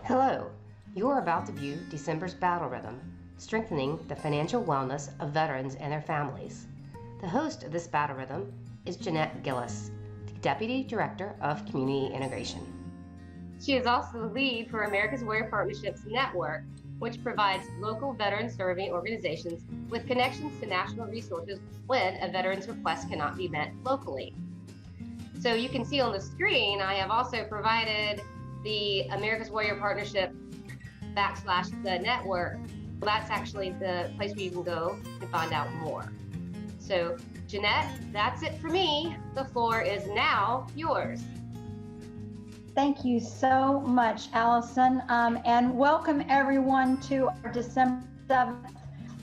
Hello, you are about to view December's Battle Rhythm, strengthening the financial wellness of veterans and their families. The host of this Battle Rhythm is Jeanette Gillis, the Deputy Director of Community Integration. She is also the lead for America's Warrior Partnerships Network, which provides local veteran-serving organizations with connections to national resources when a veteran's request cannot be met locally. So you can see on the screen, I have also provided the America's Warrior Partnership /the network. That's actually the place where you can go and find out more. So Jeanette, that's it for me. The floor is now yours. Thank you so much, Allison, and welcome everyone to our December 7th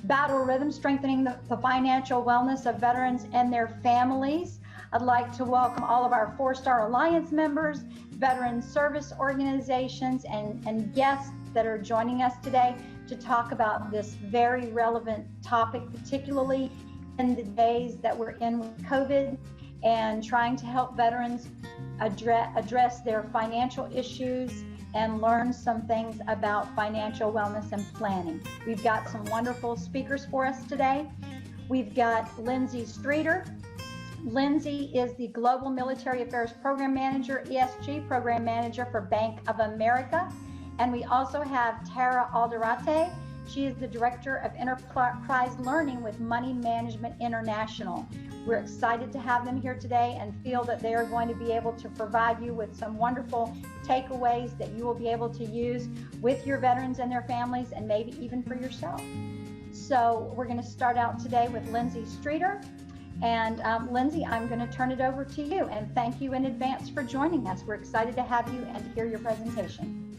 Battle Rhythm, strengthening the financial wellness of veterans and their families. I'd like to welcome all of our 4-Star Alliance members, veteran service organizations, and guests that are joining us today to talk about this very relevant topic, particularly in the days that we're in with COVID and trying to help veterans address their financial issues and learn some things about financial wellness and planning. We've got some wonderful speakers for us today. We've got Lindsey Streeter. Lindsey is the Global Military Affairs Program Manager, ESG Program Manager for Bank of America. And we also have Tara Alderate. She is the Director of Enterprise Learning with Money Management International. We're excited to have them here today and feel that they are going to be able to provide you with some wonderful takeaways that you will be able to use with your veterans and their families, and maybe even for yourself. So we're going to start out today with Lindsey Streeter. And Lindsey, I'm going to turn it over to you, and thank you in advance for joining us. We're excited to have you and to hear your presentation.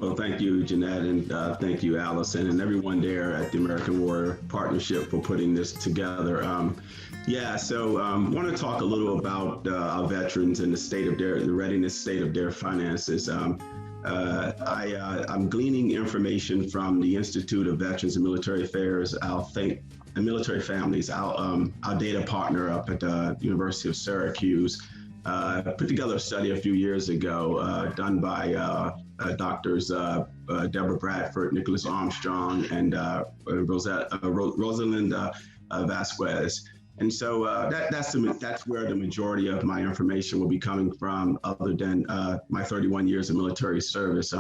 Well, thank you, Jeanette, and thank you, Allison, and everyone there at the American Warrior Partnership for putting this together. I want to talk a little about our veterans and the readiness state of their finances. I'm gleaning information from the Institute of Veterans and Military Affairs, and military families. Our data partner up at the University of Syracuse put together a study a few years ago done by doctors Deborah Bradford, Nicholas Armstrong, and Rosalind Vasquez. And so that's where the majority of my information will be coming from, other than my 31 years of military service.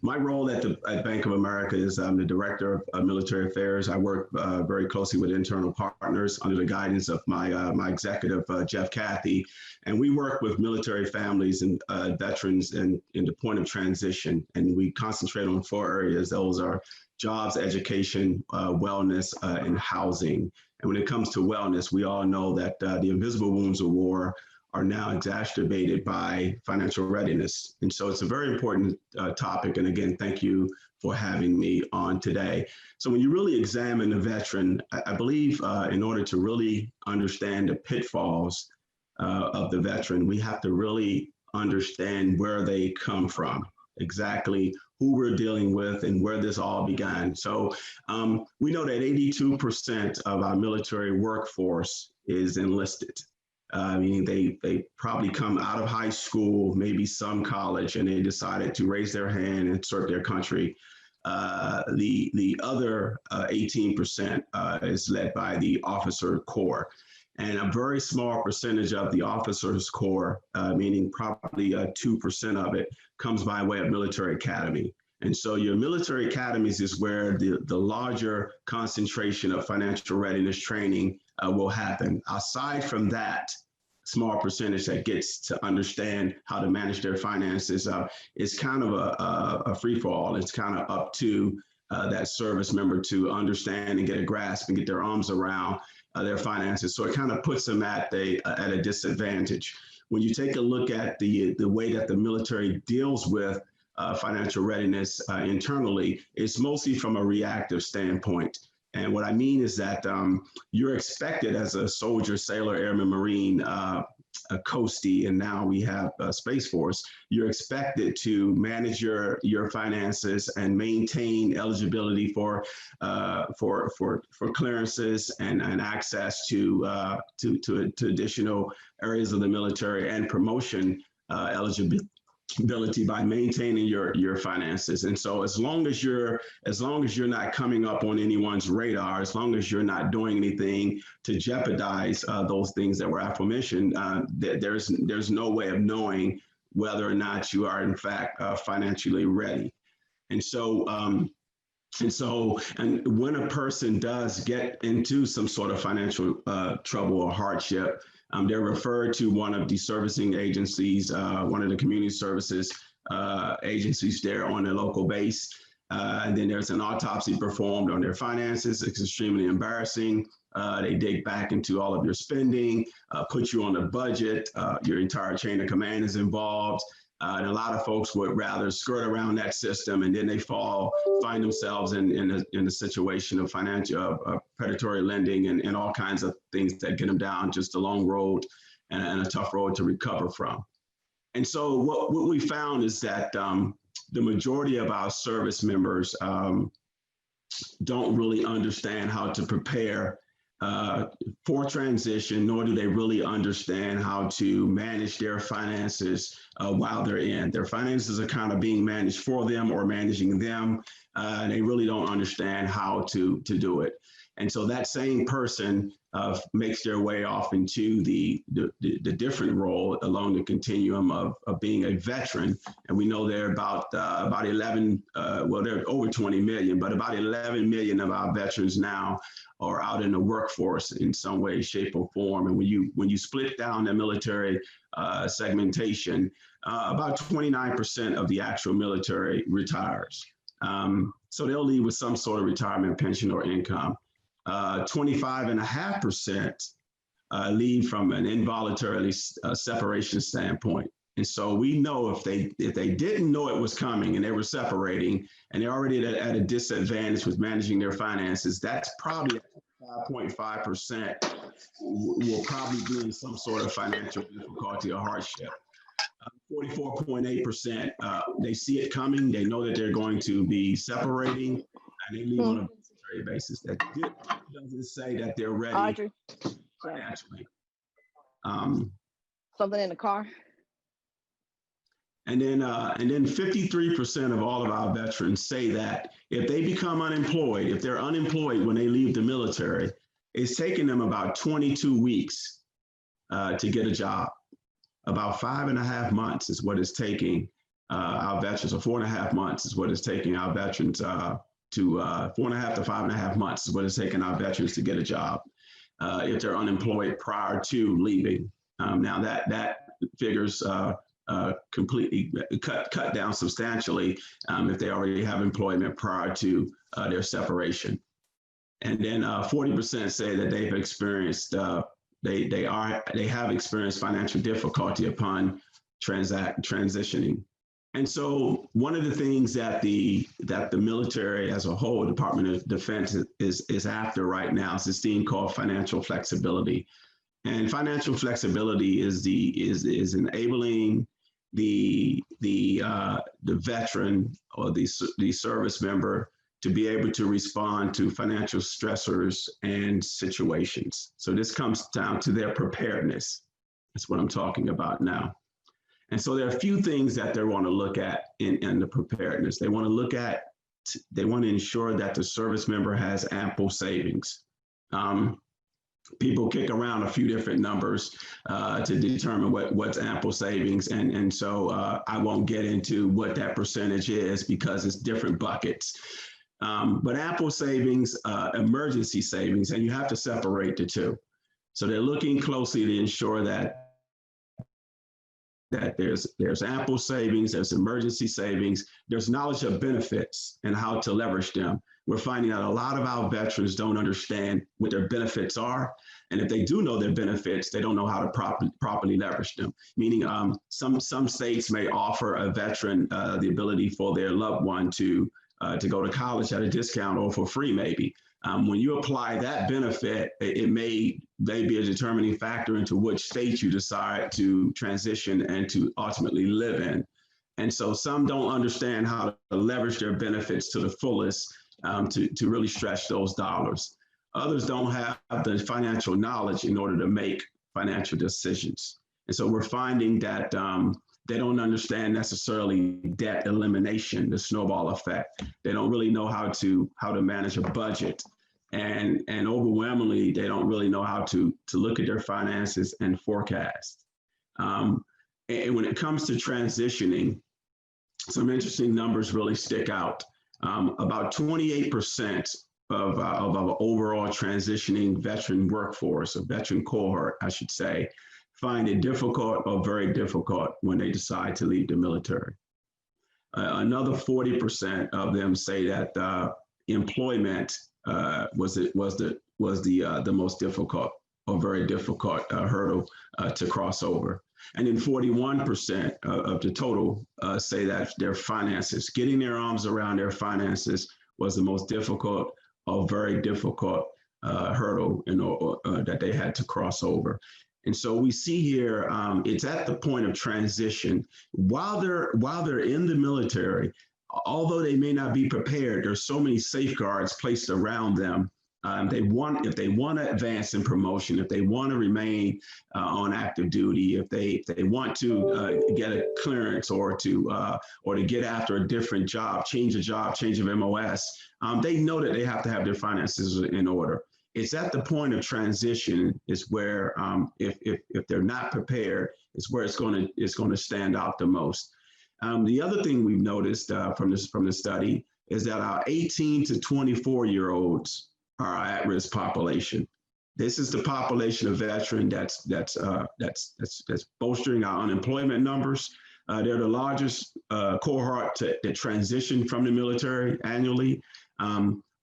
My role at Bank of America is I'm the Director of Military Affairs. I work very closely with internal partners under the guidance of my executive, Jeff Cathy. And we work with military families and veterans in the point of transition. And we concentrate on 4 areas. Those are jobs, education, wellness, and housing. And when it comes to wellness, we all know that the invisible wounds of war are now exacerbated by financial readiness. And so it's a very important topic. And again, thank you for having me on today. So when you really examine a veteran, I believe in order to really understand the pitfalls of the veteran, we have to really understand where they come from, exactly who we're dealing with and where this all began. So we know that 82% of our military workforce is enlisted. Meaning they probably come out of high school, maybe some college, and they decided to raise their hand and serve their country. The other 18% is led by the officer corps. And a very small percentage of the officers corps, meaning probably 2% of it, comes by way of military academy. And so your military academies is where the larger concentration of financial readiness training will happen. Aside from that small percentage that gets to understand how to manage their finances, it's kind of a free for all. It's kind of up to that service member to understand and get a grasp and get their arms around their finances. So it kind of puts them at a disadvantage. When you take a look at the way that the military deals with financial readiness internally, it's mostly from a reactive standpoint. And what I mean is that you're expected as a soldier, sailor, airman, Marine, a coastie, and now we have a Space Force, you're expected to manage your finances and maintain eligibility for clearances and access to additional areas of the military and promotion eligibility ability by maintaining your finances. And so as long as you're not coming up on anyone's radar, as long as you're not doing anything to jeopardize those things that were aforementioned, there's no way of knowing whether or not you are in fact financially ready. And so when a person does get into some sort of financial trouble or hardship, they're referred to one of the servicing agencies, one of the community services agencies there on their local base. And then there's an autopsy performed on their finances. It's extremely embarrassing. They dig back into all of your spending, put you on a budget. Your entire chain of command is involved. And a lot of folks would rather skirt around that system, and then they find themselves in a situation of financial predatory lending and all kinds of things that get them down just a long road and a tough road to recover from. And so what we found is that the majority of our service members don't really understand how to prepare for transition, nor do they really understand how to manage their finances while they're in. Their finances are kind of being managed for them or managing them, and they really don't understand how to do it. And so that same person makes their way off into the different role along the continuum of being a veteran. And we know there are about 11, well, there are over 20 million, but about 11 million of our veterans now are out in the workforce in some way, shape, or form. And when you split down the military segmentation, about 29% of the actual military retires. So they'll leave with some sort of retirement pension or income. 25.5% leave from an involuntary separation standpoint. And so we know if they didn't know it was coming and they were separating and they're already at a disadvantage with managing their finances, that's probably 5.5% will probably be in some sort of financial difficulty or hardship. 44.8%, they see it coming. They know that they're going to be separating, and they leave on a voluntary basis. That doesn't say that they're ready Audrey, financially. Something in the car. And then 53% of all of our veterans say that if they become unemployed, if they're unemployed when they leave the military, it's taking them about 22 weeks to get a job. About 5.5 months is what it's taking our veterans, or 4.5 months is what it's taking our veterans to 4.5 to 5.5 months is what it's taking our veterans to get a job if they're unemployed prior to leaving. Now that figures completely cut down substantially if they already have employment prior to their separation. And then 40% say that they've experienced they have experienced financial difficulty upon transitioning. And so one of the things that the military as a whole, Department of Defense, is after right now is this thing called financial flexibility. And financial flexibility is enabling the veteran or the service member to be able to respond to financial stressors and situations. So this comes down to their preparedness. That's what I'm talking about now. And so there are a few things that they want to look at in the preparedness. They want to ensure that the service member has ample savings. People kick around a few different numbers to determine what's ample savings. And so I won't get into what that percentage is because it's different buckets. But ample savings, emergency savings, and you have to separate the two. So they're looking closely to ensure that there's ample savings, there's emergency savings, there's knowledge of benefits and how to leverage them. We're finding that a lot of our veterans don't understand what their benefits are. And if they do know their benefits, they don't know how to properly leverage them. Meaning some states may offer a veteran the ability for their loved one to go to college at a discount or for free maybe. When you apply that benefit, it may be a determining factor into which state you decide to transition and to ultimately live in. And so some don't understand how to leverage their benefits to the fullest to really stretch those dollars. Others don't have the financial knowledge in order to make financial decisions. And so we're finding that They don't understand necessarily debt elimination, the snowball effect. They don't really know how to manage a budget. And overwhelmingly, they don't really know how to look at their finances and forecast. And when it comes to transitioning, some interesting numbers really stick out. About 28% of our overall transitioning veteran workforce, a veteran cohort, I should say, find it difficult or very difficult when they decide to leave the military. Another 40% of them say that employment was the most difficult or very difficult hurdle to cross over. And then 41% of the total say that their finances, getting their arms around their finances, was the most difficult or very difficult hurdle that they had to cross over. And so we see here, it's at the point of transition. While they're in the military, although they may not be prepared, there's so many safeguards placed around them. If they want to advance in promotion, if they want to remain on active duty, if they want to get a clearance or to get after a different job, change of MOS, they know that they have to have their finances in order. It's at the point of transition is where, if they're not prepared, is where it's going to stand out the most. The other thing we've noticed from the study is that our 18 to 24-year-olds are our at-risk population. This is the population of veteran that's bolstering our unemployment numbers. They're the largest cohort that transition from the military annually.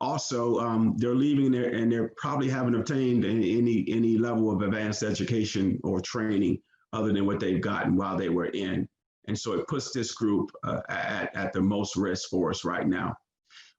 Also, they're leaving there and they probably haven't obtained any level of advanced education or training other than what they've gotten while they were in. And so it puts this group at the most risk for us right now.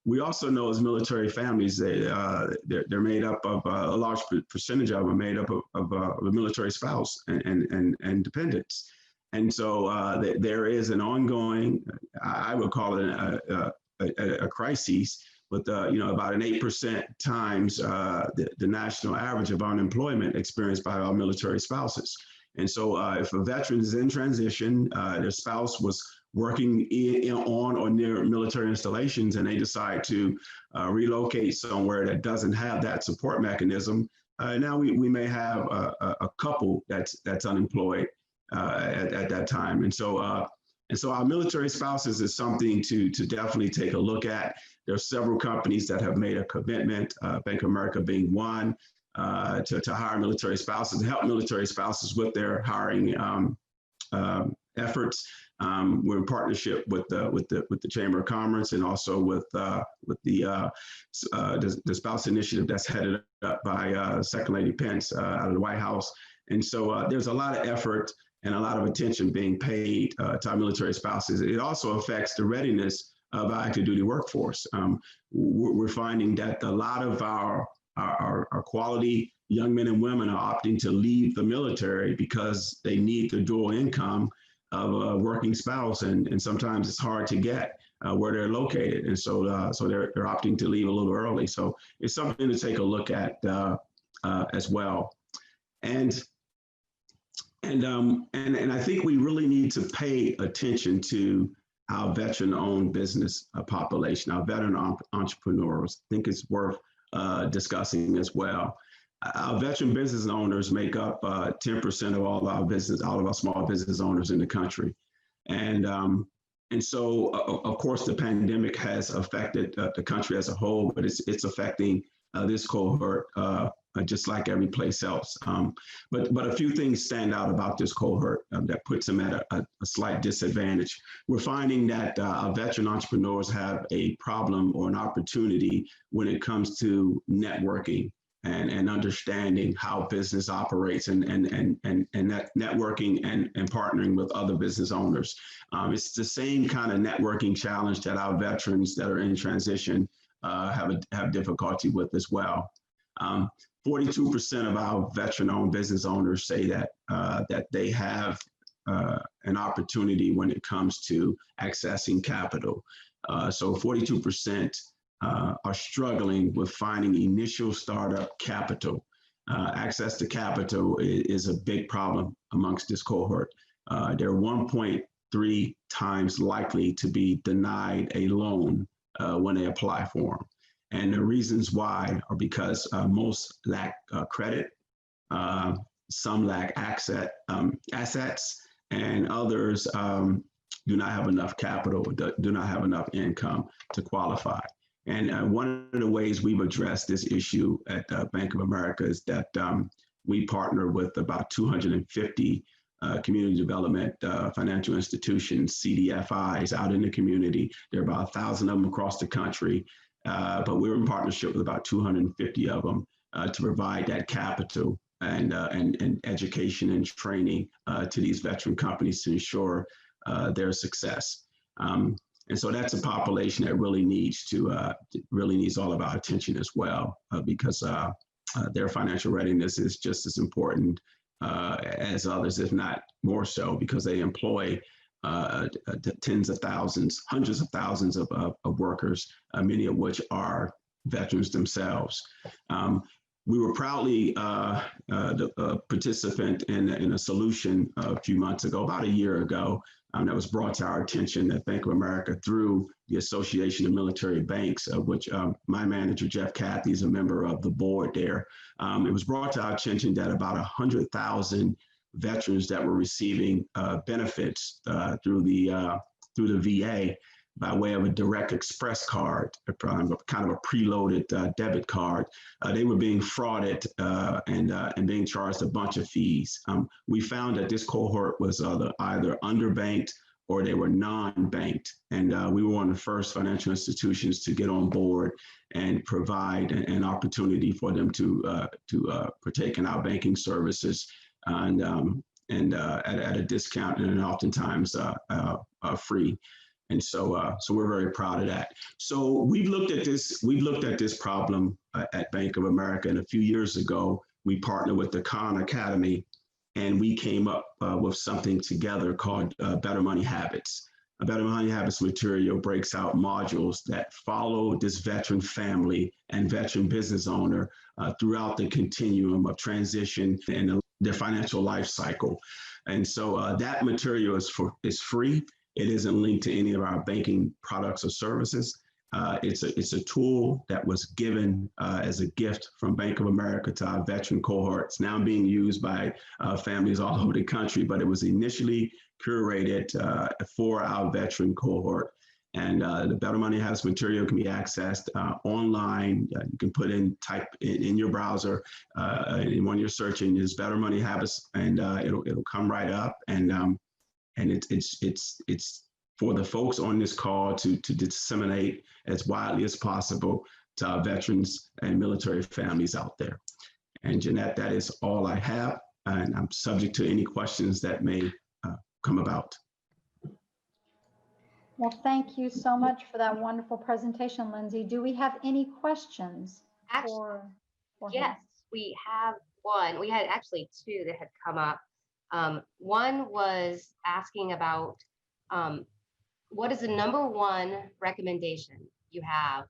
We also know as military families, they're made up of a large percentage of them are made up of a military spouse and dependents. And so there is an ongoing, I would call it a crisis, with about an 8% times the national average of unemployment experienced by our military spouses. And so if a veteran is in transition, their spouse was working on or near military installations and they decide to relocate somewhere that doesn't have that support mechanism, now we may have a couple that's unemployed at that time. And so our military spouses is something to definitely take a look at. There are several companies that have made a commitment, Bank of America being one, to hire military spouses, to help military spouses with their hiring efforts. We're in partnership with the Chamber of Commerce and also with the Spouse Initiative that's headed up by Second Lady Pence out of the White House. And so there's a lot of effort and a lot of attention being paid to our military spouses. It also affects the readiness of our active duty workforce. We're finding that a lot of our quality young men and women are opting to leave the military because they need the dual income of a working spouse, and sometimes it's hard to get where they're located, and so they're opting to leave a little early. So it's something to take a look at as well, and I think we really need to pay attention to our veteran-owned business population, our veteran entrepreneurs. I think it's worth discussing as well. Our veteran business owners make up 10% of all of our small business owners in the country. And so, of course, the pandemic has affected the country as a whole, but it's affecting this cohort just like every place else. But a few things stand out about this cohort that puts them at a slight disadvantage. We're finding that our veteran entrepreneurs have a problem or an opportunity when it comes to networking and understanding how business operates and that networking and partnering with other business owners. It's the same kind of networking challenge that our veterans that are in transition have difficulty with as well. 42% of our veteran-owned business owners say that they have an opportunity when it comes to accessing capital. So 42% are struggling with finding initial startup capital. Access to capital is a big problem amongst this cohort. There are 3 times likely to be denied a loan when they apply for them. And the reasons why are because most lack credit, some lack assets, and others do not have enough capital, do not have enough income to qualify. And one of the ways we've addressed this issue at Bank of America is that we partner with about 250 community development financial institutions, CDFIs, out in the community. There are about 1,000 of them across the country, but we're in partnership with about 250 of them to provide that capital and education and training to these veteran companies to ensure their success. And so that's a population that really needs all of our attention as well, because their financial readiness is just as important as others, if not more so, because they employ tens of thousands, hundreds of thousands of workers, many of which are veterans themselves. We were proudly the participant in a solution a few months ago, about a year ago, that was brought to our attention at Bank of America through the Association of Military Banks, of which my manager, Jeff Cathy, is a member of the board there. It was brought to our attention that about 100,000 veterans that were receiving benefits through the VA by way of a direct express card, kind of a preloaded debit card. They were being frauded and being charged a bunch of fees. We found that this cohort was either underbanked or they were non-banked. And we were one of the first financial institutions to get on board and provide an opportunity for them to partake in our banking services and at a discount and oftentimes free. And so we're very proud of that. So we've looked at this problem at Bank of America, and a few years ago, we partnered with the Khan Academy, and we came up with something together called Better Money Habits. A Better Money Habits material breaks out modules that follow this veteran family and veteran business owner throughout the continuum of transition and their financial life cycle. And so that material is free. It isn't linked to any of our banking products or services. It's a tool that was given as a gift from Bank of America to our veteran cohorts, now being used by families all over the country, but it was initially curated for our veteran cohort. And the Better Money Habits material can be accessed online. You can type in your browser, in one of your search engines, Better Money Habits, and it'll come right up. And it's for the folks on this call to disseminate as widely as possible to our veterans and military families out there. And Jeanette, that is all I have, and I'm subject to any questions that may come about. Well, thank you so much for that wonderful presentation, Lindsey. Do we have any questions for yes, him? We have one. We had actually two that had come up. One was asking about what is the #1 recommendation you have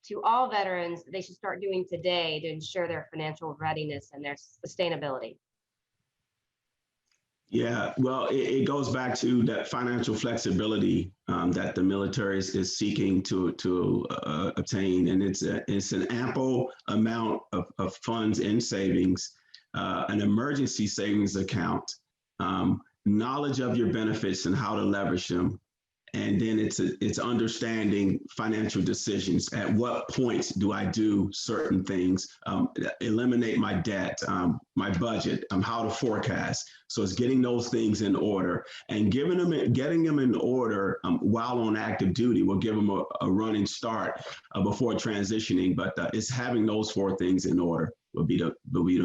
to all veterans they should start doing today to ensure their financial readiness and their sustainability? Yeah, well, it goes back to that financial flexibility that the military is seeking to obtain, and it's an ample amount of funds in savings, an emergency savings account, knowledge of your benefits and how to leverage them, and then it's understanding financial decisions. At what point do I do certain things? Eliminate my debt, my budget, how to forecast. So it's getting those things in order and getting them in order while on active duty will give them a running start before transitioning. But it's having those 4 things in order will be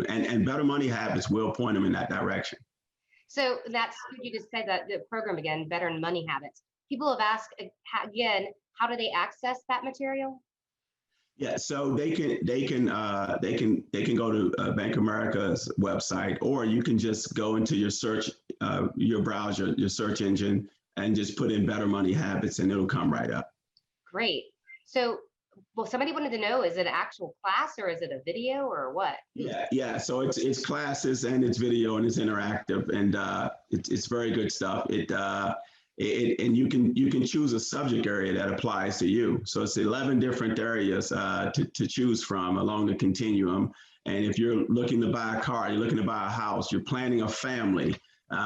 and Better Money Habits will point them in that direction. So that's, you just said that the program again, Better Money Habits. People have asked again, how do they access that material? Yeah, so they can go to Bank of America's website, or you can just go into your search, your browser, your search engine, and just put in Better Money Habits, and it'll come right up. Great. So, well, somebody wanted to know: is it an actual class, or is it a video, or what? Yeah. So it's classes and it's video and it's interactive, and it's very good stuff. And you can choose a subject area that applies to you. So it's 11 different areas to choose from along the continuum. And if you're looking to buy a car, you're looking to buy a house, you're planning a family.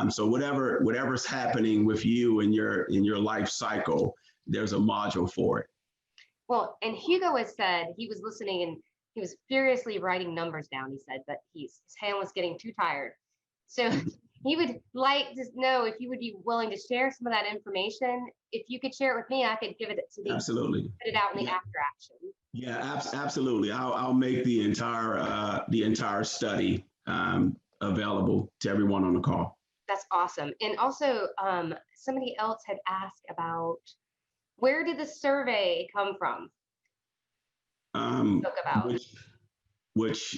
So whatever's happening with you in your life cycle, there's a module for it. Well, and Hugo has said he was listening and he was furiously writing numbers down. He said that his hand was getting too tired. So he would like to know if you would be willing to share some of that information. If you could share it with me, I could give it to the Absolutely. Put it out in the after action. Yeah, absolutely. I'll make the entire study available to everyone on the call. That's awesome. And also, somebody else had asked about where did the survey come from? Spoke about which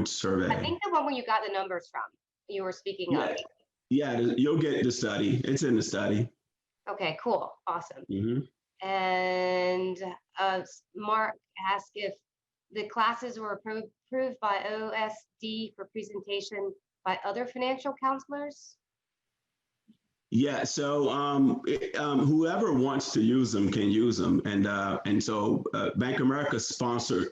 survey? I think the one where you got the numbers from. You were speaking of. Yeah, you'll get the study. It's in the study. Okay, cool, awesome. Mm-hmm. And Mark asked if the classes were approved by OSD for presentation by other financial counselors. Yeah, so whoever wants to use them can use them, and so Bank of America sponsored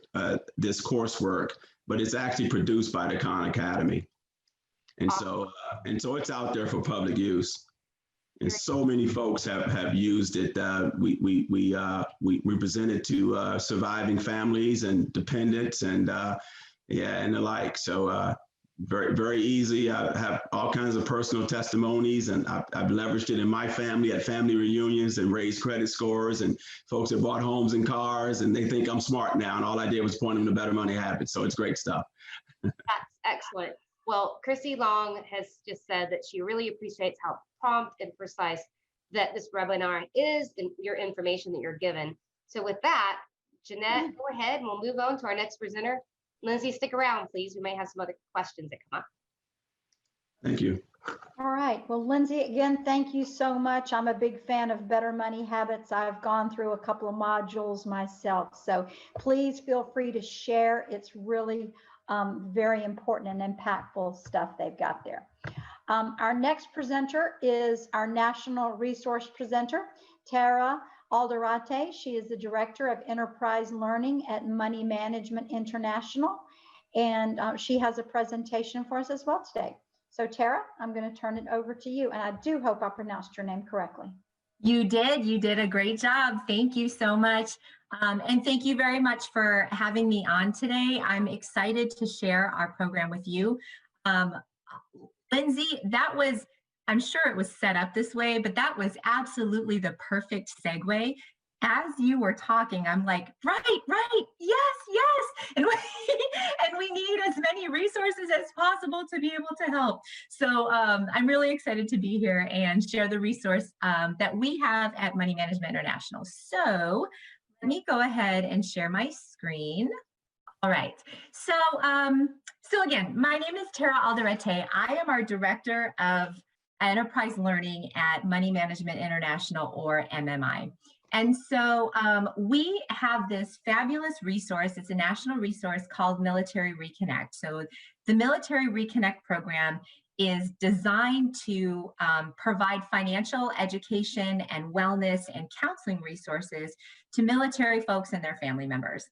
this coursework, but it's actually produced by the Khan Academy, and so it's out there for public use, and so many folks have used it. We present it to surviving families and dependents, and and the like. So. Very, very easy. I have all kinds of personal testimonies, and I've leveraged it in my family at family reunions and raised credit scores, and folks have bought homes and cars, and they think I'm smart now, and all I did was point them to better money habits. So it's great stuff. That's excellent. Well, Chrissy Long has just said that she really appreciates how prompt and precise that this webinar is and your information that you're given. So with that, Jeanette, go ahead and we'll move on to our next presenter. Lindsey, stick around, please. We may have some other questions that come up. Thank you. All right. Well, Lindsey, again, thank you so much. I'm a big fan of Better Money Habits. I've gone through a couple of modules myself. So please feel free to share. It's really very important and impactful stuff they've got there. Our next presenter is our National Resource Presenter, Tara Alderate. She is the Director of Enterprise Learning at Money Management International, and she has a presentation for us as well today. So Tara, I'm going to turn it over to you, and I do hope I pronounced your name correctly. You did a great job. Thank you so much. And thank you very much for having me on today. I'm excited to share our program with you. Lindsey, that was, I'm sure it was set up this way, but that was absolutely the perfect segue. As you were talking, I'm like, right, yes. And we need as many resources as possible to be able to help. So I'm really excited to be here and share the resource that we have at Money Management International. So let me go ahead and share my screen. All right, so again, my name is Tara Alderate. I am our Director of Enterprise Learning at Money Management International, or MMI. And so we have this fabulous resource. It's a national resource called Military Reconnect. So the Military Reconnect program is designed to provide financial education and wellness and counseling resources to military folks and their family members.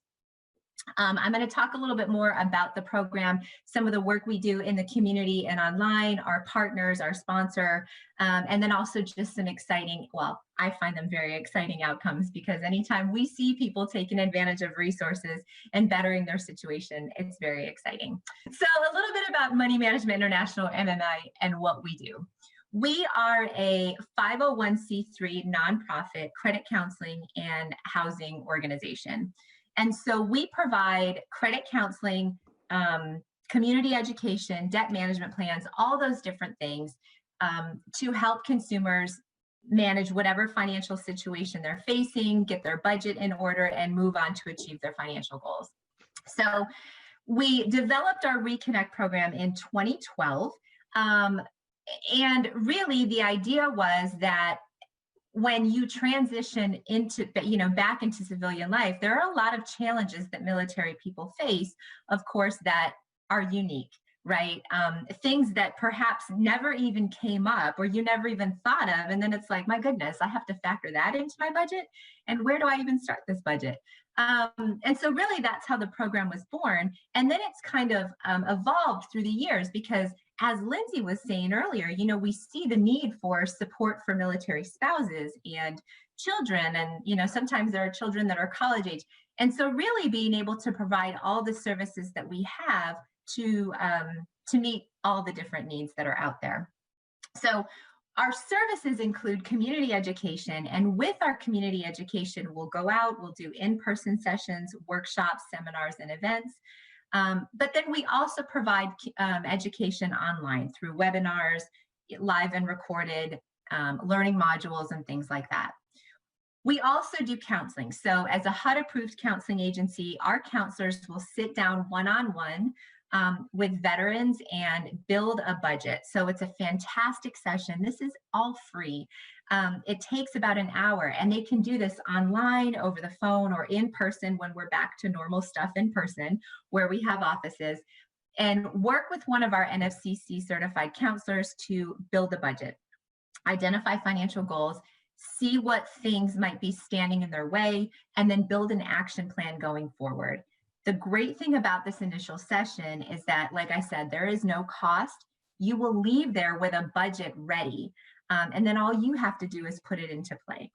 I'm going to talk a little bit more about the program, some of the work we do in the community and online, our partners, our sponsor, and then also just some exciting, well, I find them very exciting outcomes, because anytime we see people taking advantage of resources and bettering their situation, it's very exciting. So a little bit about Money Management International, MMI, and what we do. We are a 501c3 nonprofit credit counseling and housing organization. And so we provide credit counseling, community education, debt management plans, all those different things to help consumers manage whatever financial situation they're facing, get their budget in order, and move on to achieve their financial goals. So we developed our Reconnect program in 2012. And really the idea was that when you transition into, back into civilian life, there are a lot of challenges that military people face, of course, that are unique. right? Things that perhaps never even came up or you never even thought of. And then it's like, my goodness, I have to factor that into my budget. And where do I even start this budget? And so really that's how the program was born. And then it's kind of evolved through the years, because as Lindsey was saying earlier, you know, we see the need for support for military spouses and children. And, you know, sometimes there are children that are college age. And so really being able to provide all the services that we have to meet all the different needs that are out there. So our services include community education, and with our community education, we'll go out, we'll do in-person sessions, workshops, seminars, and events. But then we also provide education online through webinars, live and recorded, learning modules, and things like that. We also do counseling. So as a HUD-approved counseling agency, our counselors will sit down one-on-one with veterans and build a budget. So it's a fantastic session. This is all free. It takes about an hour, and they can do this online, over the phone, or in person when we're back to normal stuff in person, where we have offices, and work with one of our NFCC certified counselors to build a budget, identify financial goals, see what things might be standing in their way, and then build an action plan going forward. The great thing about this initial session is that, like I said, there is no cost. You will leave there with a budget ready, and then all you have to do is put it into play.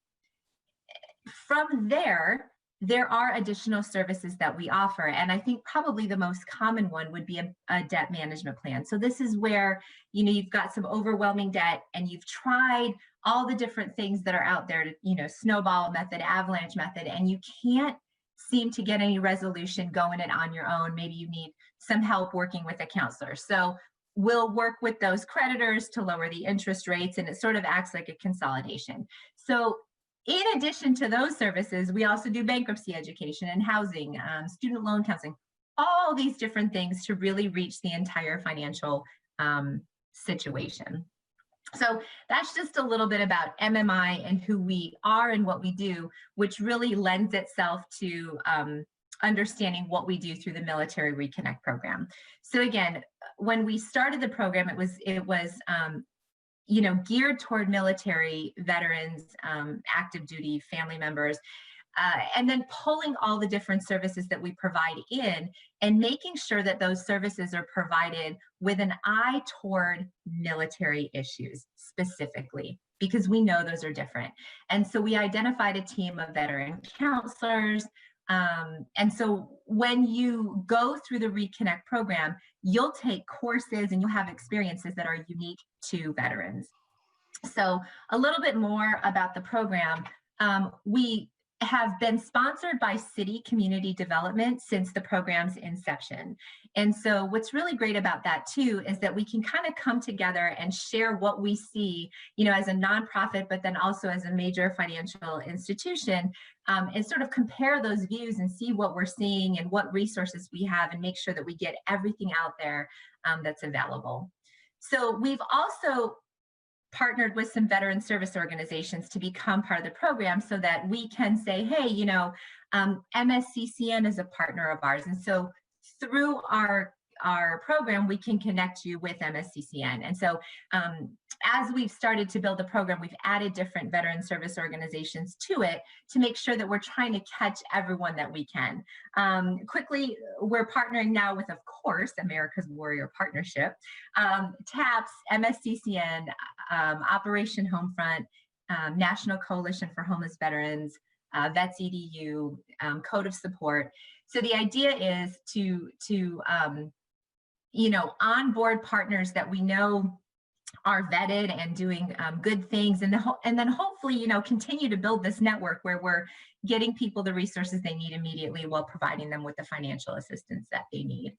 From there, there are additional services that we offer, and I think probably the most common one would be a debt management plan. So this is where, you know, you've got some overwhelming debt and you've tried all the different things that are out there, to, you know, snowball method, avalanche method, and you can't seem to get any resolution going it on your own. Maybe you need some help working with a counselor. So we'll work with those creditors to lower the interest rates, and it sort of acts like a consolidation. So in addition to those services, we also do bankruptcy education and housing, student loan counseling, all these different things to really reach the entire financial situation. So that's just a little bit about MMI and who we are and what we do, which really lends itself to understanding what we do through the Military Reconnect program. So again, when we started the program, it was you know, geared toward military veterans, active duty family members, and then pulling all the different services that we provide in and making sure that those services are provided with an eye toward military issues specifically, because we know those are different. And so we identified a team of veteran counselors. And so when you go through the Reconnect program, you'll take courses and you'll have experiences that are unique to veterans. So a little bit more about the program. We have been sponsored by City Community Development since the program's inception. And so what's really great about that too is that we can kind of come together and share what we see, you know, as a nonprofit, but then also as a major financial institution, and sort of compare those views and see what we're seeing and what resources we have, and make sure that we get everything out there that's available. So we've also partnered with some veteran service organizations to become part of the program, so that we can say, hey, you know, MSCCN is a partner of ours. And so through our program, we can connect you with MSCCN. And so as we've started to build the program, we've added different veteran service organizations to it to make sure that we're trying to catch everyone that we can. Quickly, we're partnering now with, of course, America's Warrior Partnership, TAPS, MSCCN, Operation Homefront, National Coalition for Homeless Veterans, Vets EDU, Code of Support. So the idea is to you know, onboard partners that we know are vetted and doing good things, and then hopefully, you know, continue to build this network where we're getting people the resources they need immediately while providing them with the financial assistance that they need.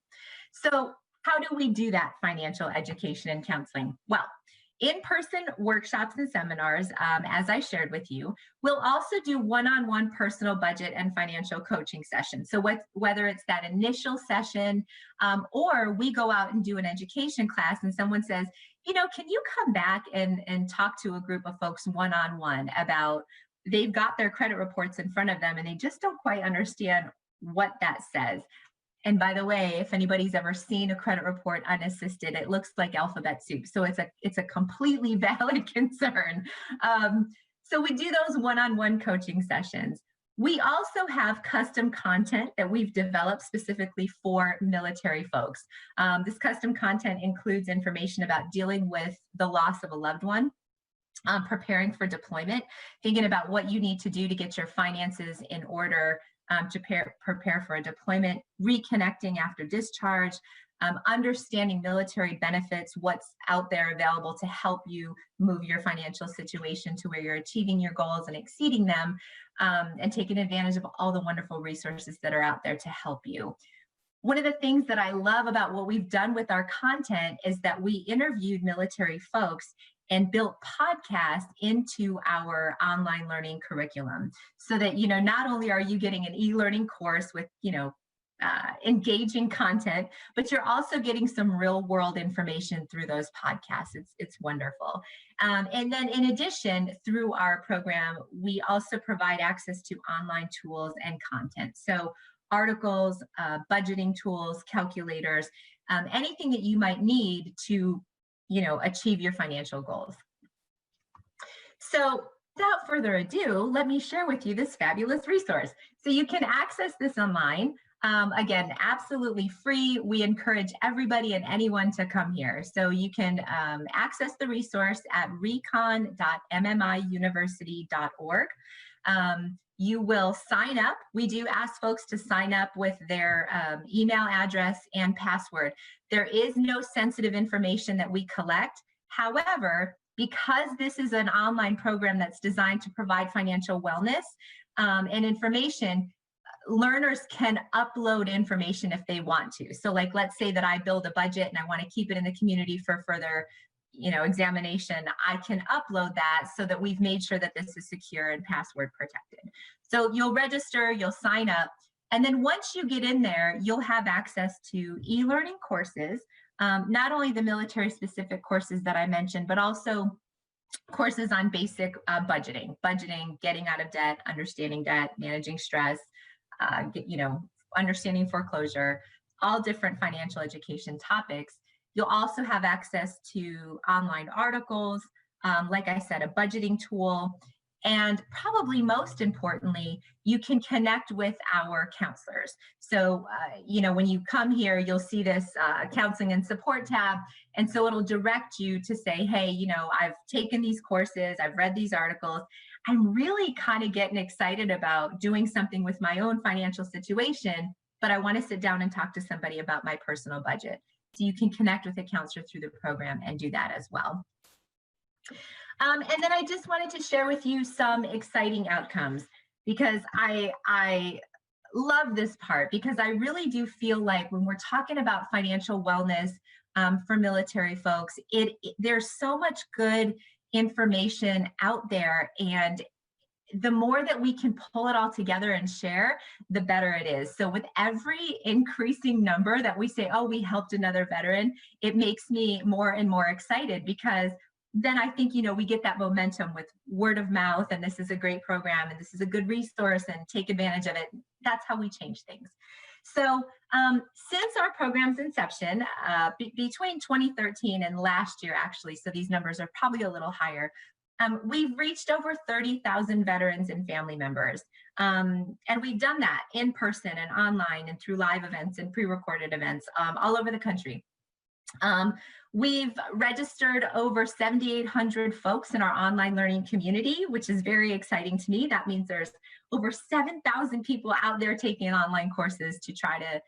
So how do we do that financial education and counseling? Well, in-person workshops and seminars, as I shared with you. We'll also do one-on-one personal budget and financial coaching sessions. So whether it's that initial session, or we go out and do an education class and someone says, you know, can you come back and talk to a group of folks one-on-one about, they've got their credit reports in front of them and they just don't quite understand what that says. And by the way, if anybody's ever seen a credit report unassisted, it looks like alphabet soup. So it's a completely valid concern. So we do those one-on-one coaching sessions. We also have custom content that we've developed specifically for military folks. This custom content includes information about dealing with the loss of a loved one, preparing for deployment, thinking about what you need to do to get your finances in order to prepare for a deployment, reconnecting after discharge, understanding military benefits, what's out there available to help you move your financial situation to where you're achieving your goals and exceeding them, and taking advantage of all the wonderful resources that are out there to help you. One of the things that I love about what we've done with our content is that we interviewed military folks and built podcasts into our online learning curriculum, so that, not only are you getting an e-learning course with, engaging content, but you're also getting some real world information through those podcasts. It's wonderful. And then in addition, through our program, we also provide access to online tools and content. So articles, budgeting tools, calculators, anything that you might need to achieve your financial goals. So without further ado, let me share with you this fabulous resource. So you can access this online. Again, absolutely free. We encourage everybody and anyone to come here. So you can access the resource at recon.mmiuniversity.org. You will sign up. We do ask folks to sign up with their email address and password. There is no sensitive information that we collect. However, because this is an online program that's designed to provide financial wellness and information, learners can upload information if they want to. So like, let's say that I build a budget and I want to keep it in the community for further examination, I can upload that so that we've made sure that this is secure and password protected. So you'll register, you'll sign up, and then once you get in there, you'll have access to e-learning courses, not only the military specific courses that I mentioned, but also courses on basic budgeting, getting out of debt, understanding debt, managing stress, understanding foreclosure, all different financial education topics. You'll also have access to online articles, like I said, a budgeting tool, and probably most importantly, you can connect with our counselors. So, when you come here, you'll see this counseling and support tab. And so it'll direct you to say, hey, I've taken these courses, I've read these articles. I'm really kind of getting excited about doing something with my own financial situation, but I want to sit down and talk to somebody about my personal budget. So you can connect with a counselor through the program and do that as well. And then I just wanted to share with you some exciting outcomes, because I love this part, because I really do feel like when we're talking about financial wellness for military folks, there's so much good information out there, and the more that we can pull it all together and share, the better it is. So with every increasing number that we say, oh, we helped another veteran, it makes me more and more excited, because then I think, we get that momentum with word of mouth, and this is a great program, and this is a good resource, and take advantage of it. That's how we change things. So since our program's inception, between 2013 and last year, actually, so these numbers are probably a little higher, we've reached over 30,000 veterans and family members. And we've done that in person and online and through live events and pre-recorded events all over the country. We've registered over 7,800 folks in our online learning community, which is very exciting to me. That means there's over 7,000 people out there taking online courses to try to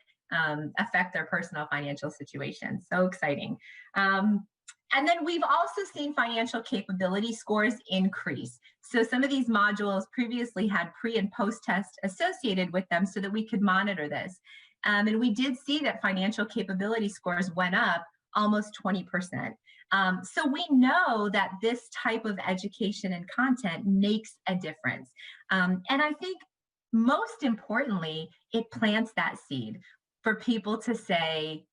affect their personal financial situation. So exciting. And then we've also seen financial capability scores increase. So some of these modules previously had pre and post tests associated with them so that we could monitor this. And we did see that financial capability scores went up almost 20%. So we know that this type of education and content makes a difference. And I think most importantly, it plants that seed for people to say,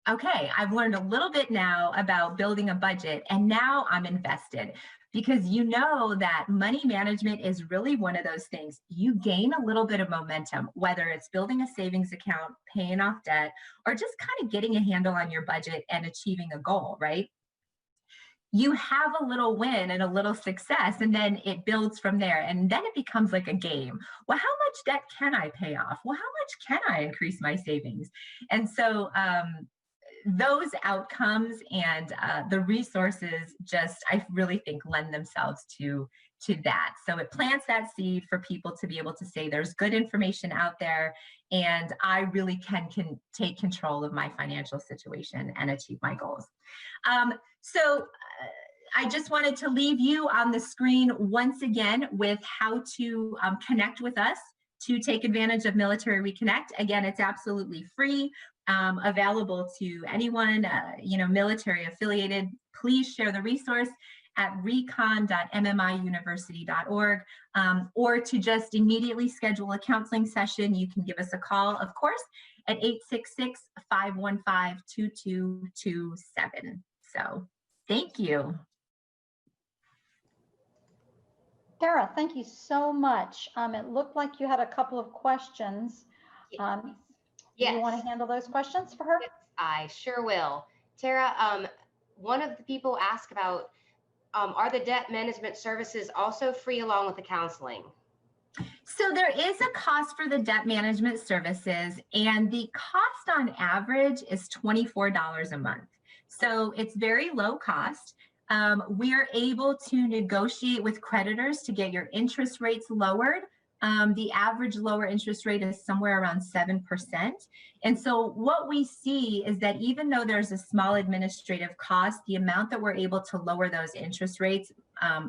okay, I've learned a little bit now about building a budget, and now I'm invested. Because you know that money management is really one of those things. You gain a little bit of momentum, whether it's building a savings account, paying off debt, or just kind of getting a handle on your budget and achieving a goal, right? You have a little win and a little success, and then it builds from there. And then it becomes like a game. Well, how much debt can I pay off? Well, how much can I increase my savings? And so, those outcomes and the resources just, I really think, lend themselves to that. So it plants that seed for people to be able to say there's good information out there, and I really can take control of my financial situation and achieve my goals. So I just wanted to leave you on the screen once again with how to connect with us to take advantage of Military Reconnect. Again, it's absolutely free, available to anyone, military affiliated. Please share the resource at recon.mmiuniversity.org, or to just immediately schedule a counseling session, you can give us a call, of course, at 866-515-2227. So thank you. Tara, thank you so much. It looked like you had a couple of questions. Yes. You want to handle those questions for her? Yes, I sure will. Tara, one of the people asked about, are the debt management services also free along with the counseling? So there is a cost for the debt management services, and the cost on average is $24 a month. So it's very low cost. We're able to negotiate with creditors to get your interest rates lowered. The average lower interest rate is somewhere around 7%. And so what we see is that even though there's a small administrative cost, the amount that we're able to lower those interest rates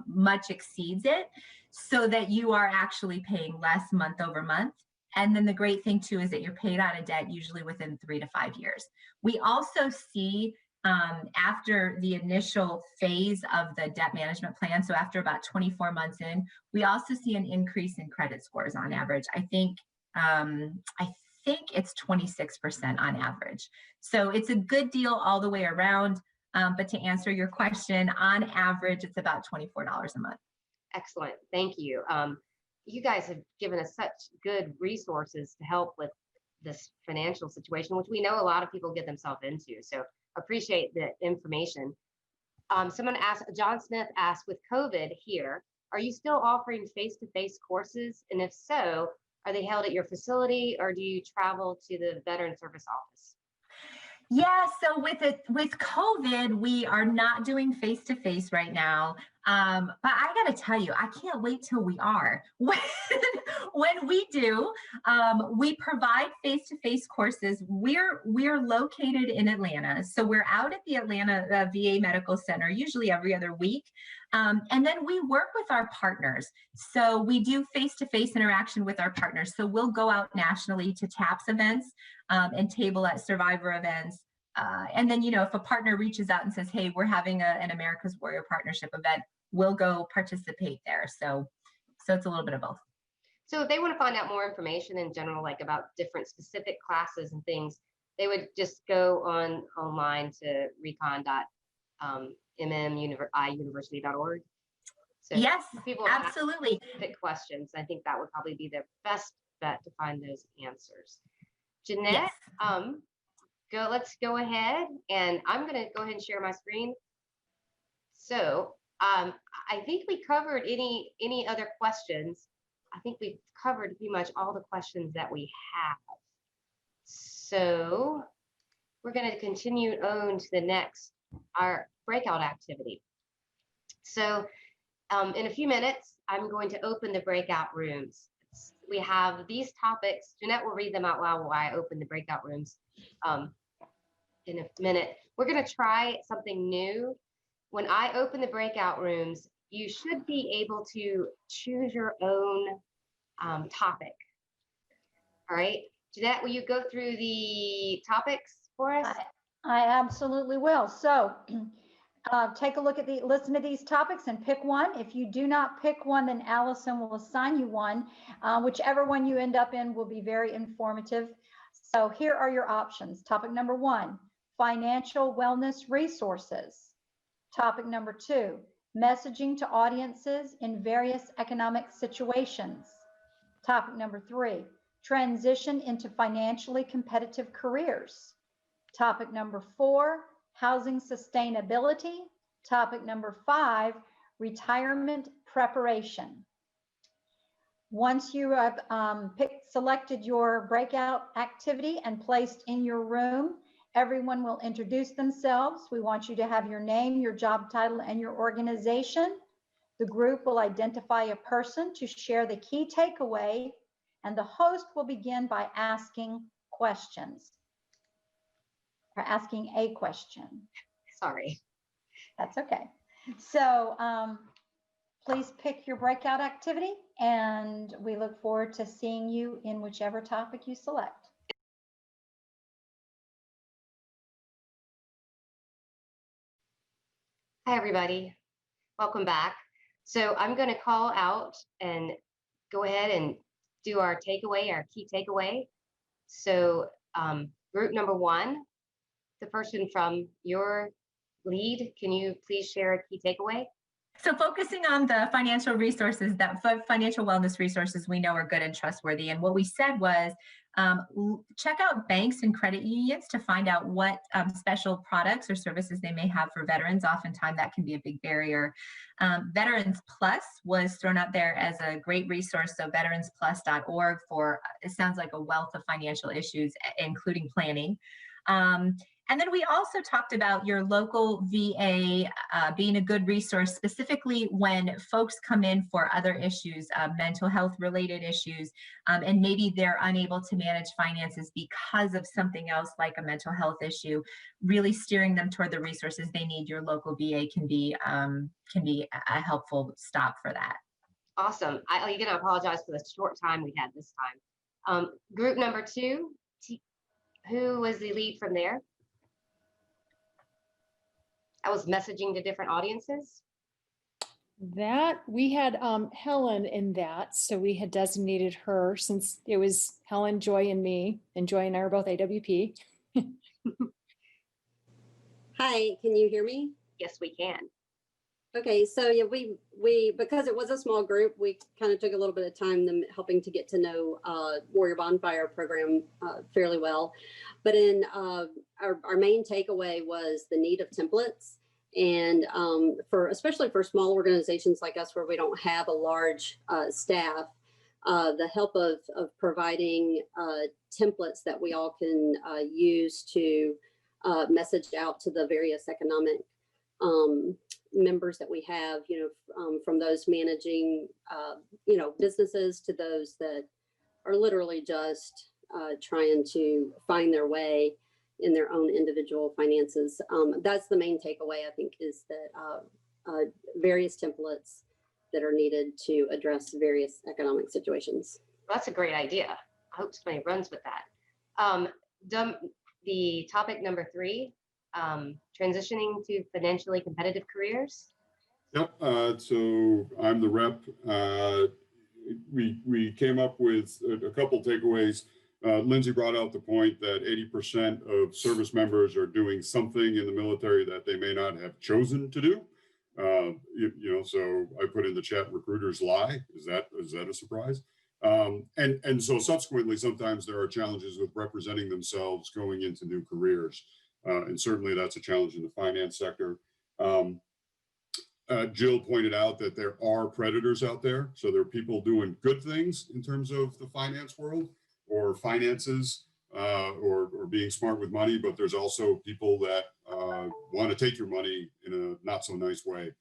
much exceeds it, so that you are actually paying less month over month. And then the great thing too is that you're paid out of debt usually within 3 to 5 years. We also see after the initial phase of the debt management plan, so after about 24 months in, we also see an increase in credit scores on average. I think it's 26% on average. So it's a good deal all the way around. But to answer your question, on average, it's about $24 a month. Excellent. Thank you. You guys have given us such good resources to help with this financial situation, which we know a lot of people get themselves into. So appreciate the information. Someone asked, John Smith asked, with COVID here, are you still offering face-to-face courses? And if so, are they held at your facility, or do you travel to the Veteran Service Office? Yeah, so with COVID, we are not doing face-to-face right now. But I got to tell you, I can't wait till we are. When we do, we provide face-to-face courses. We're located in Atlanta, so we're out at the Atlanta VA Medical Center usually every other week. And then we work with our partners. So we do face-to-face interaction with our partners. So we'll go out nationally to TAPS events and table at Survivor events. And then, if a partner reaches out and says, hey, we're having an America's Warrior Partnership event, we'll go participate there. So it's a little bit of both. So if they want to find out more information in general, like about different specific classes and things, they would just go online to recon.mmiuniversity.org. So yes, people absolutely. Have specific questions, I think that would probably be the best bet to find those answers. Jeanette, yes. Let's go ahead, and I'm going to go ahead and share my screen. So I think we covered any other questions. I think we've covered pretty much all the questions that we have. So we're going to continue on to our breakout activity. So in a few minutes, I'm going to open the breakout rooms. We have these topics. Jeanette will read them out loud while I open the breakout rooms in a minute. We're going to try something new. When I open the breakout rooms, you should be able to choose your own topic. All right, Jeanette, will you go through the topics for us? I absolutely will. So take a look at listen to these topics and pick one. If you do not pick one, then Allison will assign you one. Whichever one you end up in will be very informative. So here are your options. Topic number 1, financial wellness resources. Topic number 2, messaging to audiences in various economic situations. Topic number 3, transition into financially competitive careers. Topic number 4, housing sustainability. Topic number 5, retirement preparation. Once you have selected your breakout activity and placed in your room, everyone will introduce themselves. We want you to have your name, your job title, and your organization. The group will identify a person to share the key takeaway, and the host will begin by asking questions, or asking a question. Sorry. That's okay. So please pick your breakout activity, and we look forward to seeing you in whichever topic you select. Hi, everybody. Welcome back. So I'm going to call out and go ahead and do our takeaway, our key takeaway. So group number 1, the person from your lead, can you please share a key takeaway? So focusing on the financial resources, that financial wellness resources we know are good and trustworthy. And what we said was check out banks and credit unions to find out what special products or services they may have for veterans. Oftentimes that can be a big barrier. Veterans Plus was thrown out there as a great resource. So veteransplus.org for, it sounds like a wealth of financial issues, including planning. And then we also talked about your local VA being a good resource, specifically when folks come in for other issues, mental health related issues, and maybe they're unable to manage finances because of something else like a mental health issue. Really steering them toward the resources they need. Your local VA can be a helpful stop for that. Awesome. I'm going to apologize for the short time we had this time. Group number 2, who was the lead from there? I was messaging to different audiences. That we had Helen in that, so we had designated her since it was Helen, Joy, and me, and Joy and I are both AWP. Hi, can you hear me? Yes, we can. Okay, so yeah, we because it was a small group, we kind of took a little bit of time them helping to get to know Warrior Bonfire program fairly well. But in our main takeaway was the need of templates, and especially for small organizations like us where we don't have a large staff, the help of providing templates that we all can use to message out to the various economic members that we have, from those managing, businesses to those that are literally just trying to find their way in their own individual finances. That's the main takeaway, I think, is that various templates that are needed to address various economic situations. That's a great idea. I hope somebody runs with that. The topic number 3, transitioning to financially competitive careers. Yep. So I'm the rep. We came up with a couple takeaways. Lindsey brought out the point that 80% of service members are doing something in the military that they may not have chosen to do. So I put in the chat, recruiters lie. Is that a surprise? And so subsequently, sometimes there are challenges with representing themselves going into new careers. And certainly that's a challenge in the finance sector. Jill pointed out that there are predators out there. So there are people doing good things in terms of the finance world or finances or being smart with money, but there's also people that want to take your money in a not so nice way.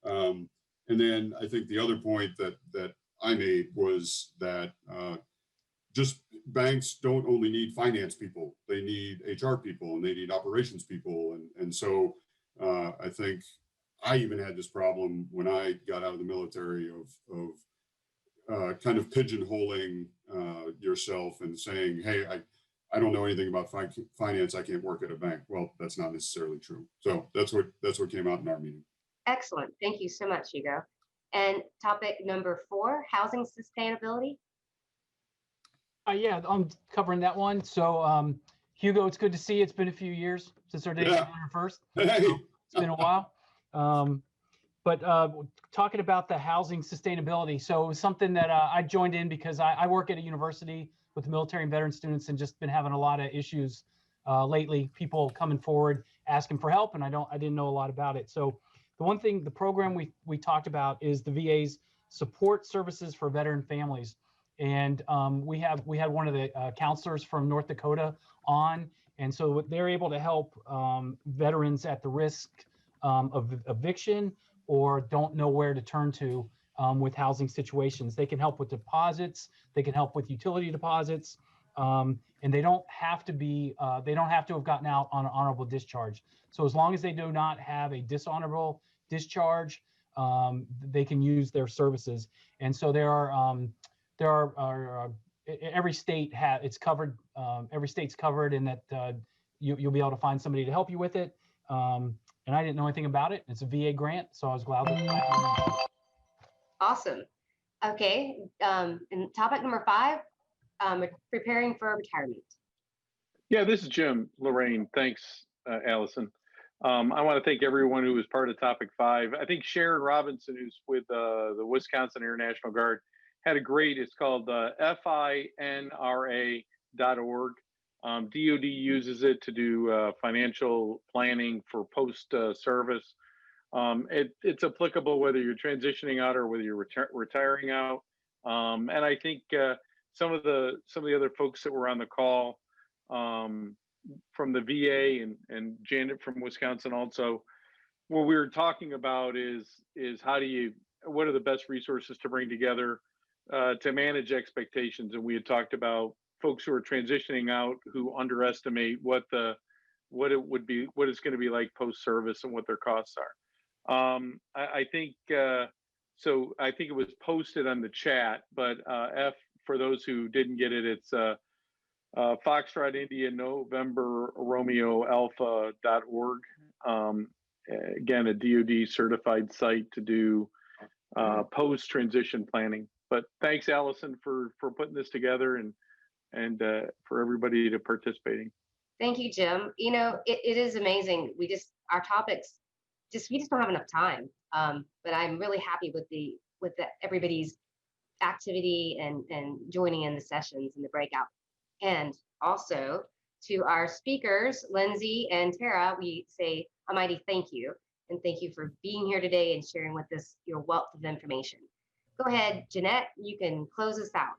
And then I think the other point that I made was that just banks don't only need finance people, they need HR people and they need operations people. And so I think I even had this problem when I got out of the military of kind of pigeonholing yourself and saying, hey, I don't know anything about finance, I can't work at a bank. Well, that's not necessarily true. So that's what came out in our meeting. Excellent. Thank you so much, Hugo. And topic number 4, housing sustainability. Yeah, I'm covering that one. So Hugo, it's good to see you. It's been a few years since our day January 1st. Hey. So it's been a while. But talking about the housing sustainability, so it was something that I joined in because I work at a university with military and veteran students, and just been having a lot of issues lately. People coming forward asking for help, and I didn't know a lot about it. So the program we talked about is the VA's support services for veteran families, and we had one of the counselors from North Dakota on, and so they're able to help veterans at the risk of eviction or don't know where to turn to with housing situations. They can help with deposits, they can help with utility deposits, and they don't have to have gotten out on an honorable discharge. So as long as they do not have a dishonorable discharge, they can use their services. And so there are every state it's covered. Every state's covered, in that you'll be able to find somebody to help you with it. And I didn't know anything about it. It's a VA grant, so I was glad that. Awesome. Okay. And topic number 5, preparing for retirement. Yeah, this is Jim. Lorraine, thanks, Allison. I want to thank everyone who was part of topic 5. I think Sharon Robinson, who's with the Wisconsin Air National Guard, had a great, it's called FINRA.org. DOD uses it to do financial planning for post-service. It's applicable whether you're transitioning out or whether you're retiring out. And I think some of the other folks that were on the call from the VA and Janet from Wisconsin also, what we were talking about is what are the best resources to bring together to manage expectations. And we had talked about folks who are transitioning out who underestimate what it's going to be like post-service and what their costs are. I think so. I think it was posted on the chat, but for those who didn't get it, it's Foxtrot India November Romeo Alpha.org. Again, a DoD certified site to do post-transition planning. But thanks, Allison, for putting this together and for everybody to participating. Thank you, Jim. You know, it is amazing. Our topics, we just don't have enough time. But I'm really happy with everybody's activity and joining in the sessions and the breakout. And also to our speakers, Lindsey and Tara, we say a mighty thank you. And thank you for being here today and sharing with us your wealth of information. Go ahead, Jeanette, you can close us out.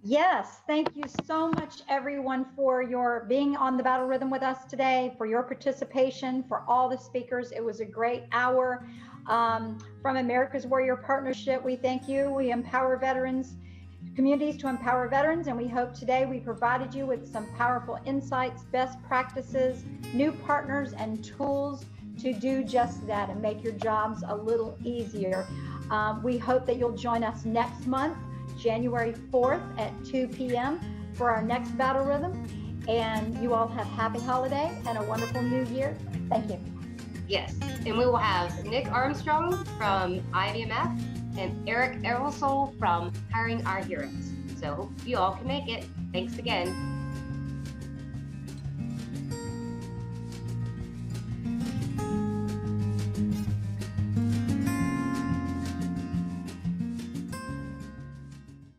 Yes, thank you so much, everyone, for your being on the Battle Rhythm with us today, for your participation, for all the speakers. It was a great hour. From America's Warrior Partnership, we thank you. We empower communities to empower veterans, and we hope today we provided you with some powerful insights, best practices, new partners, and tools to do just that and make your jobs a little easier. We hope that you'll join us next month, January 4th at 2 p.m. for our next Battle Rhythm. And you all have happy holiday and a wonderful new year. Thank you. Yes, and we will have Nick Armstrong from IVMF and Eric Errolsole from Hiring Our Heroes. So hope you all can make it. Thanks again.